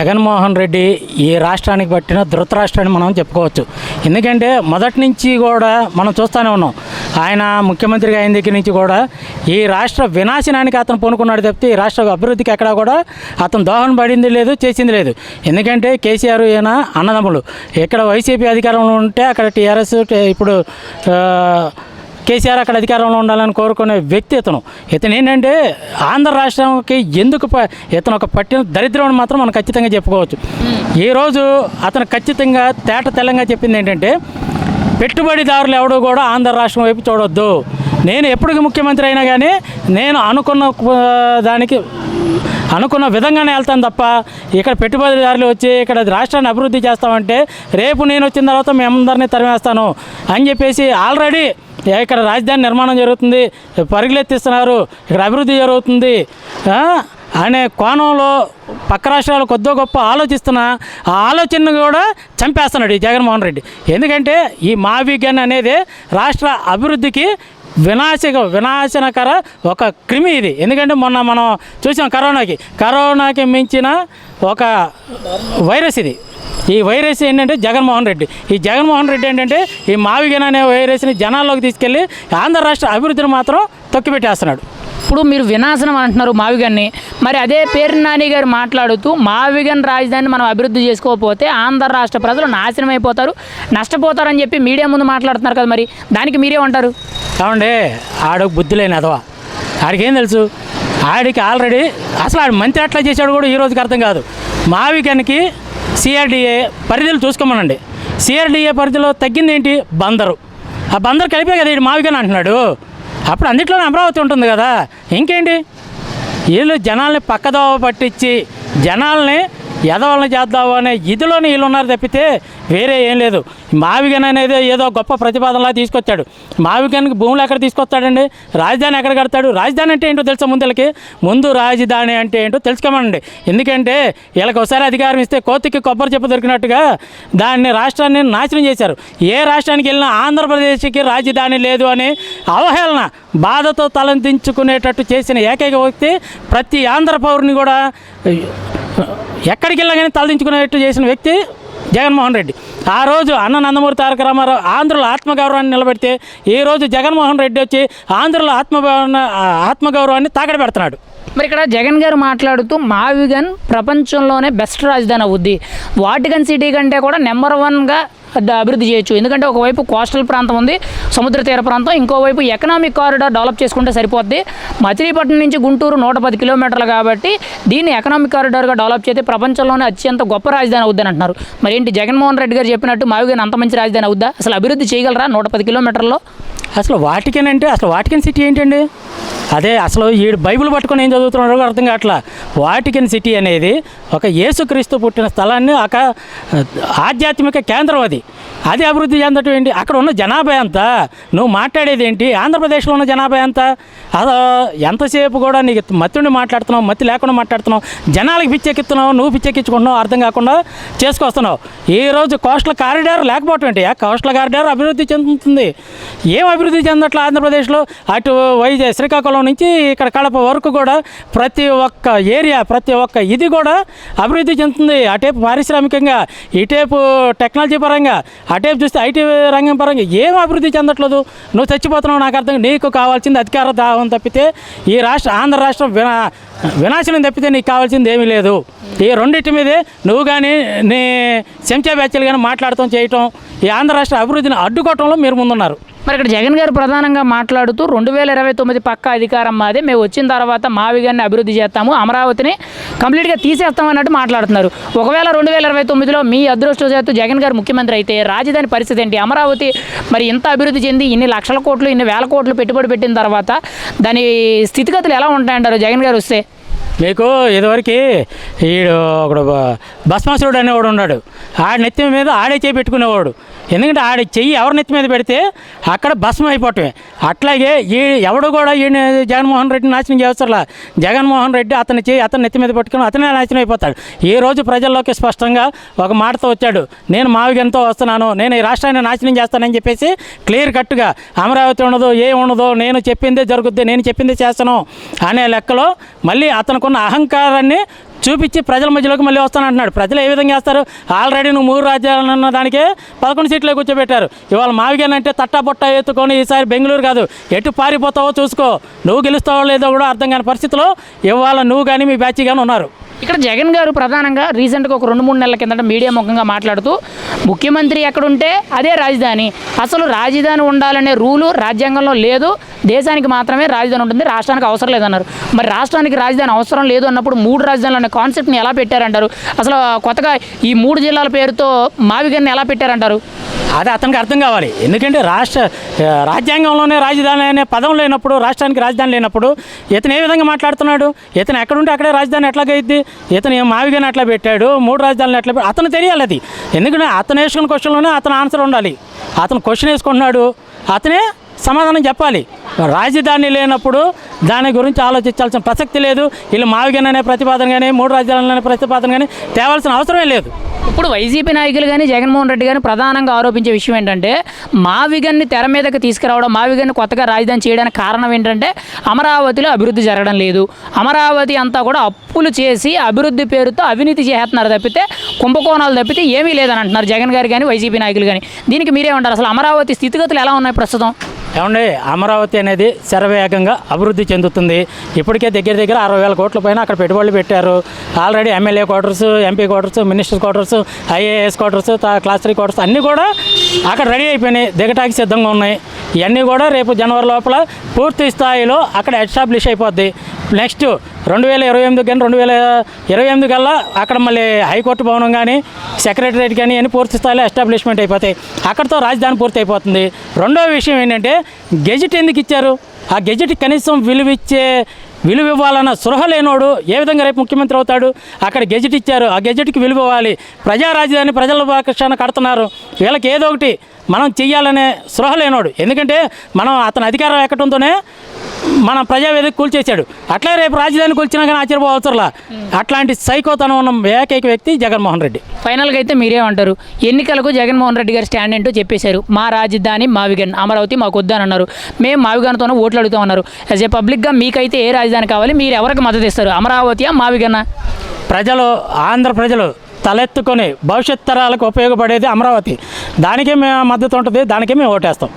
జగన్మోహన్ రెడ్డి ఈ రాష్ట్రానికి పట్టిన ధృతరాష్ట్రాన్ని మనం చెప్పుకోవచ్చు. ఎందుకంటే మొదటి నుంచి కూడా మనం చూస్తూనే ఉన్నాం. ఆయన ముఖ్యమంత్రిగా అయిన దగ్గర నుంచి కూడా ఈ రాష్ట్ర వినాశనానికి అతను పూనుకున్నాడు తప్పితే ఈ రాష్ట్ర అభివృద్ధికి ఎక్కడా కూడా అతను దోహం పడింది లేదు, చేసింది లేదు. ఎందుకంటే కేసీఆర్ ఈయన అన్నదమ్ములు. ఇక్కడ వైసీపీ అధికారంలో ఉంటే అక్కడ టీఆర్ఎస్, ఇప్పుడు కేసీఆర్ అక్కడ అధికారంలో ఉండాలని కోరుకునే వ్యక్తి ఇతను ఏంటంటే ఆంధ్ర రాష్ట్రానికి ఎందుకు ఇతను ఒక పట్టిన దరిద్రం అని మాత్రం మనం ఖచ్చితంగా చెప్పుకోవచ్చు. ఈరోజు అతను ఖచ్చితంగా తేట తెల్లంగా చెప్పింది ఏంటంటే పెట్టుబడిదారులు ఎవడో కూడా ఆంధ్ర రాష్ట్రం వైపు చూడొద్దు. నేను ఎప్పటికీ ముఖ్యమంత్రి అయినా కానీ నేను అనుకున్న విధంగానే వెళ్తాను తప్ప ఇక్కడ పెట్టుబడిదారులు వచ్చి ఇక్కడ రాష్ట్రాన్ని అభివృద్ధి చేస్తామంటే రేపు నేను వచ్చిన తర్వాత మీ అందరినీ తరిమేస్తాను అని చెప్పేసి ఆల్రెడీ ఇక్కడ రాజధాని నిర్మాణం జరుగుతుంది, పరుగులెత్తిస్తున్నారు, ఇక్కడ అభివృద్ధి జరుగుతుంది అనే కోణంలో పక్క రాష్ట్రాలు కొద్దో గొప్ప ఆలోచిస్తున్న ఆ ఆలోచనను కూడా చంపేస్తున్నాడు ఈ జగన్మోహన్ రెడ్డి. ఎందుకంటే ఈ మావిగన్ అనేది రాష్ట్ర అభివృద్ధికి వినాశనకర ఒక క్రిమి ఇది. ఎందుకంటే మొన్న మనం చూసాం కరోనాకి మించిన ఒక వైరస్ ఇది. ఈ వైరస్ ఏంటంటే జగన్మోహన్ రెడ్డి. ఈ జగన్మోహన్ రెడ్డి ఏంటంటే ఈ మావిగన్ అనే వైరస్ని జనాల్లోకి తీసుకెళ్ళి ఆంధ్ర రాష్ట్ర అభివృద్ధిని మాత్రం తొక్కిపెట్టేస్తున్నాడు. ఇప్పుడు మీరు వినాశనం అంటున్నారు మావిగన్ని, మరి అదే పేరు నాని గారు మాట్లాడుతూ మావిగన్ రాజధానిని మనం అభివృద్ధి చేసుకోకపోతే ఆంధ్ర రాష్ట్ర ప్రజలు నాశనం అయిపోతారు, నష్టపోతారని చెప్పి మీడియా ముందు మాట్లాడుతున్నారు కదా, మరి దానికి మీరేమంటారు? కావండి, ఆడు బుద్ధి లేని అదవా, ఆడికి ఏం తెలుసు? ఆడికి ఆల్రెడీ అసలు ఆడు మంత్రి అట్లా చేశాడు కూడా ఈ రోజుకి అర్థం కాదు. మావిగన్కి సిఆర్డిఏ పరిధిలో చూసుకోమనండి. సిఆర్డిఏ పరిధిలో తగ్గింది ఏంటి? బందరు. ఆ బందరు కలిపే కదా ఇది మావిగన్ అంటున్నాడు. అప్పుడు అన్నింటిలోనే అమరావతి ఉంటుంది కదా, ఇంకేంటి? వీళ్ళు జనాల్ని పక్కదోవ పట్టించి జనాల్ని ఎదవల్ని చేద్దాము అనే ఇదిలోనే వీళ్ళు ఉన్నారు తప్పితే వేరే ఏం లేదు. మావిగన్ అనేది ఏదో గొప్ప ప్రతిపాదనలా తీసుకొచ్చాడు. మావిగన్కి భూములు ఎక్కడ తీసుకొస్తాడండి? రాజధాని ఎక్కడ కడతాడు? రాజధాని అంటే ఏంటో తెలుసా? ముందు రాజధాని అంటే ఏంటో తెలుసుకోమనండి. ఎందుకంటే వీళ్ళకి ఒకసారి అధికారం ఇస్తే కోతికి కొబ్బరి చెప్పు దొరికినట్టుగా దాన్ని రాష్ట్రాన్ని నాశనం చేశారు. ఏ రాష్ట్రానికి వెళ్ళినా ఆంధ్రప్రదేశ్కి రాజధాని లేదు అని అవహేళన బాధతో తలందించుకునేటట్టు చేసిన ఏకైక వ్యక్తి ప్రతి ఆంధ్ర పౌరుని కూడా ఎక్కడికి వెళ్ళా కానీ తలదించుకునేట్టు చేసిన వ్యక్తి జగన్మోహన్ రెడ్డి. ఆ రోజు అన్న నందమూరి తారక రామారావు ఆంధ్రుల ఆత్మగౌరవాన్ని నిలబెడితే ఈరోజు జగన్మోహన్ రెడ్డి వచ్చి ఆంధ్రుల ఆత్మగౌరవాన్ని తాకడ పెడుతున్నాడు. మరి ఇక్కడ జగన్ గారు మాట్లాడుతూ మావిగన్ ప్రపంచంలోనే బెస్ట్ రాజధాని అవుద్ది, వాటికన్ సిటీ కంటే కూడా నెంబర్ 1గా అభివృద్ధి చేయొచ్చు. ఎందుకంటే ఒకవైపు కోస్టల్ ప్రాంతం ఉంది, సముద్ర తీర ప్రాంతం, ఇంకోవైపు ఎకనామిక్ కారిడార్ డెవలప్ చేసుకుంటే సరిపోద్ది. మచిలీపట్నం నుంచి గుంటూరు 110 కిలోమీటర్లు కాబట్టి దీన్ని ఎకనామిక్ కారిడార్గా డెవలప్ చేస్తే ప్రపంచంలోనే అత్యంత గొప్ప రాజధాని అవుద్దని అంటున్నారు. మరి ఏంటి జగన్మోహన్ రెడ్డి గారు చెప్పినట్టు మావిగన్ అంత మంచి రాజధాని అవుద్దా? అసలు అభివృద్ధి చేయగలరా 110 కిలోమీటర్లో? అసలు వాటికన్ అంటే అసలు వాటికన్ సిటీ ఏంటండి? అదే అసలు ఈ బైబిల్ పట్టుకొని ఏం చదువుతున్నాడో అర్థం కావట్లా. వాటికన్ సిటీ అనేది ఒక యేసుక్రీస్తు పుట్టిన స్థలాన్ని ఒక ఆధ్యాత్మిక కేంద్రం. అది అభివృద్ధి చెందటం ఏంటి? అక్కడ ఉన్న జనాభా ఎంత? నువ్వు మాట్లాడేది ఏంటి? ఆంధ్రప్రదేశ్లో ఉన్న జనాభా ఎంత? ఎంతసేపు కూడా నీకు మత్తుండి మాట్లాడుతున్నావు, మత్తి లేకుండా మాట్లాడుతున్నావు, జనాలకి పిచ్చెక్కిస్తున్నావు, నువ్వు పిచ్చెక్కించుకుంటున్నావు, అర్థం కాకుండా చేసుకొస్తున్నావు. ఈరోజు కోస్టల్ కారిడార్ లేకపోవటం ఏంటి? కోస్టల్ కారిడార్ అభివృద్ధి చెందుతుంది. ఏం అభివృద్ధి చెందట్లే ఆంధ్రప్రదేశ్లో? అటు శ్రీకాకుళం నుంచి ఇక్కడ కడప వరకు కూడా ప్రతి ఒక్క ఏరియా, ప్రతి ఒక్క ఇది కూడా అభివృద్ధి చెందుతుంది. అటేపు పారిశ్రామికంగా, ఇటేపు టెక్నాలజీ పరంగా, అటేపు చూస్తే ఐటీ రంగం పరంగా ఏం అభివృద్ధి చెందట్లేదు. నువ్వు చచ్చిపోతున్నావు. నాకు అర్థం. నీకు కావాల్సింది అధికార దాహం తప్పితే ఈ ఆంధ్ర రాష్ట్రం వినాశనం తప్పితే నీకు కావాల్సింది ఏమీ లేదు. ఈ రెండింటి మీదే నువ్వు కానీ నీ చెంచా బ్యాచ్లు కానీ మాట్లాడటం చేయటం ఈ ఆంధ్ర రాష్ట్ర అభివృద్ధిని అడ్డుకోవటంలో మీరు ముందున్నారు. మరి ఇక్కడ జగన్ గారు ప్రధానంగా మాట్లాడుతూ 2029 పక్క అధికారం మాదే, మేము వచ్చిన తర్వాత మావిగన్ని అభివృద్ధి చేస్తాము, అమరావతిని కంప్లీట్గా తీసేస్తాం అన్నట్టు మాట్లాడుతున్నారు. ఒకవేళ 2029లో మీ అదృష్టవశాత్తు జగన్ గారు ముఖ్యమంత్రి అయితే రాజధాని పరిస్థితి ఏంటి? అమరావతి మరి ఇంత అభివృద్ధి చెంది ఇన్ని లక్షల కోట్లు, ఇన్ని వేల కోట్లు పెట్టుబడి పెట్టిన తర్వాత దాని స్థితిగతులు ఎలా ఉంటాయంటారు జగన్ గారు వస్తే? మీకు ఇదివరకు ఈడు ఒకడు భస్మాసురుడు అనేవాడు ఉన్నాడు. ఆడి నెత్తి మీద ఆడే చేయి పెట్టుకునేవాడు. ఎందుకంటే ఆడి చెయ్యి ఎవరి నెత్తి మీద పెడితే అక్కడ భస్మం అయిపోవటమే. అట్లాగే ఎవడు కూడా ఈయన జగన్మోహన్ రెడ్డిని నాశనం చేస్తారా? జగన్మోహన్ రెడ్డి అతని నెత్తి మీద పెట్టుకుని అతనే నాశనం అయిపోతాడు. ఈ రోజు ప్రజల్లోకి స్పష్టంగా ఒక మాటతో వచ్చాడు, నేను మావిగన్తో వస్తున్నాను, నేను ఈ రాష్ట్రాన్ని నాశనం చేస్తానని చెప్పేసి క్లియర్ కట్గా అమరావతి ఉండదు, ఉండదు, నేను చెప్పిందే జరుగుద్ది, నేను చెప్పిందే చేస్తాను అనే లెక్కలో మళ్ళీ అతనుకున్న అహంకారాన్ని చూపించి ప్రజల మధ్యలోకి మళ్ళీ వస్తానంటున్నాడు. ప్రజలు ఏ విధంగా వేస్తారు? ఆల్రెడీ నువ్వు 3 రాజ్యాలు అన్న దానికే 11 సీట్లే కూర్చోబెట్టారు. ఇవాళ మావిగన్ అంటే తట్టాబొట్ట ఎత్తుకొని ఈసారి బెంగళూరు కాదు ఎటు పారిపోతావో చూసుకో, నువ్వు గెలుస్తావో లేదో కూడా అర్థం కాని పరిస్థితిలో ఇవాళ నువ్వు కానీ మీ బ్యాచ్ కానీ ఉన్నారు. ఇక్కడ జగన్ గారు ప్రధానంగా రీసెంట్గా ఒక 2-3 నెలల కిందట మీడియా ముఖంగా మాట్లాడుతూ ముఖ్యమంత్రి ఎక్కడుంటే అదే రాజధాని, అసలు రాజధాని ఉండాలనే రూలు రాజ్యాంగంలో లేదు, దేశానికి మాత్రమే రాజధాని ఉంటుంది, రాష్ట్రానికి అవసరం లేదన్నారు. మరి రాష్ట్రానికి రాజధాని అవసరం లేదు అన్నప్పుడు 3 రాజధానులు అనే కాన్సెప్ట్ని ఎలా పెట్టారంటారు? అసలు కొత్తగా ఈ 3 జిల్లాల పేరుతో మావిగన్ని ఎలా పెట్టారంటారు? అది అతనికి అర్థం కావాలి. ఎందుకంటే రాజ్యాంగంలోనే రాజధాని అనే పదం లేనప్పుడు, రాష్ట్రానికి రాజధాని లేనప్పుడు ఇతను ఏ విధంగా మాట్లాడుతున్నాడు? ఇతను ఎక్కడుంటే అక్కడే రాజధాని ఎట్లాగైద్ది? ఇతను మావిగాని ఎట్లా పెట్టాడు, 3 రాజధానులు ఎట్లా పెట్టాడు? అతను తెలియాలి అది. ఎందుకంటే అతను వేసుకున్న క్వశ్చన్లోనే అతను ఆన్సర్ ఉండాలి. అతను క్వశ్చన్ వేసుకుంటున్నాడు, అతనే సమాధానం చెప్పాలి. రాజధాని లేనప్పుడు దాని గురించి ఆలోచించాల్సిన ప్రసక్తి లేదు. వీళ్ళు మావిగన్ అనే ప్రతిపాదన కానీ 3 రాజధానులు అనే ప్రతిపాదన కానీ తేవాల్సిన అవసరమే లేదు. ఇప్పుడు వైసీపీ నాయకులు కానీ జగన్మోహన్ రెడ్డి గారిని ప్రధానంగా ఆరోపించే విషయం ఏంటంటే మావిగన్ని తెర మీదకి తీసుకురావడం, మావిగన్ని కొత్తగా రాజధాని చేయడానికి కారణం ఏంటంటే అమరావతిలో అభివృద్ధి జరగడం లేదు, అమరావతి అంతా కూడా అప్పులు చేసి అభివృద్ధి పేరుతో అవినీతి చేస్తున్నారు తప్పితే కుంభకోణాలు తప్పితే ఏమీ లేదని అంటున్నారు జగన్ గారు కానీ వైసీపీ నాయకులు కానీ. దీనికి మీరేమంటారు? అసలు అమరావతి స్థితిగతులు ఎలా ఉన్నాయి ప్రస్తుతం? ఏమండి, అమరావతి అనేది శరవేగంగా అభివృద్ధి చెందుతుంది. ఇప్పటికే దగ్గర 60,000 కోట్ల పైన అక్కడ పెట్టుబడులు పెట్టారు. Already MLA quarters, MP quarters, minister quarters, IAS quarters, class 3 quarters అన్నీ కూడా అక్కడ రెడీ అయిపోయినాయి, దిగటానికి సిద్ధంగా ఉన్నాయి. ఇవన్నీ కూడా రేపు జనవరి లోపల పూర్తి స్థాయిలో అక్కడ ఎస్టాబ్లిష్ అయిపోద్ది. నెక్స్ట్ 2028 కానీ 2028 కల్లా అక్కడ మళ్ళీ హైకోర్టు భవనం కానీ సెక్రటరేట్ కానీ అన్ని పూర్తి స్థాయిలో ఎస్టాబ్లిష్మెంట్ అయిపోతాయి. అక్కడితో రాజధాని పూర్తి అయిపోతుంది. రెండో విషయం ఏంటంటే గెజిట్ ఎందుకు ఇచ్చారు? ఆ గెజిట్ కనీసం విలువ ఇవ్వాలన్న స్పృహ లేనోడు ఏ విధంగా రేపు ముఖ్యమంత్రి అవుతాడు? అక్కడ గెజిట్ ఇచ్చారు, ఆ గెజిట్కి విలువ ఇవ్వాలి. ప్రజా రాజధాని ప్రజల పక్షాన కడుతున్నారు, వీళ్ళకి ఏదో ఒకటి మనం చెయ్యాలనే స్పృహ లేనోడు. ఎందుకంటే మనం అతని అధికారం ఎక్కడంతోనే మన ప్రజావేదిక కూల్చేశాడు. అట్లా రేపు రాజధాని కూల్చినా కానీ ఆశ్చర్యపోవసరలా. అట్లాంటి సైకోతనం ఉన్న ఏకైక వ్యక్తి జగన్మోహన్ రెడ్డి. ఫైనల్గా అయితే మీరేమంటారు? ఎన్నికలకు జగన్మోహన్ రెడ్డి గారు స్టాండ్ ఏంటో చెప్పేశారు. మా రాజధాని మావిగన్, అమరావతి మాకు వద్దని అన్నారు. మేము మావిగన్తోనే ఓట్లు అడుగుతామన్నారు. యాజ్ ఏ పబ్లిక్గా మీకైతే ఏ రాజధాని కావాలి? మీరు ఎవరికి మద్దతు ఇస్తారు? అమరావతియా, మావిగన్నా? ఆంధ్ర ప్రజలు తలెత్తుకొని భవిష్యత్ తరాలకు ఉపయోగపడేది అమరావతి. దానికే మేము మద్దతు ఉంటుంది, దానికే మేము ఓటేస్తాం.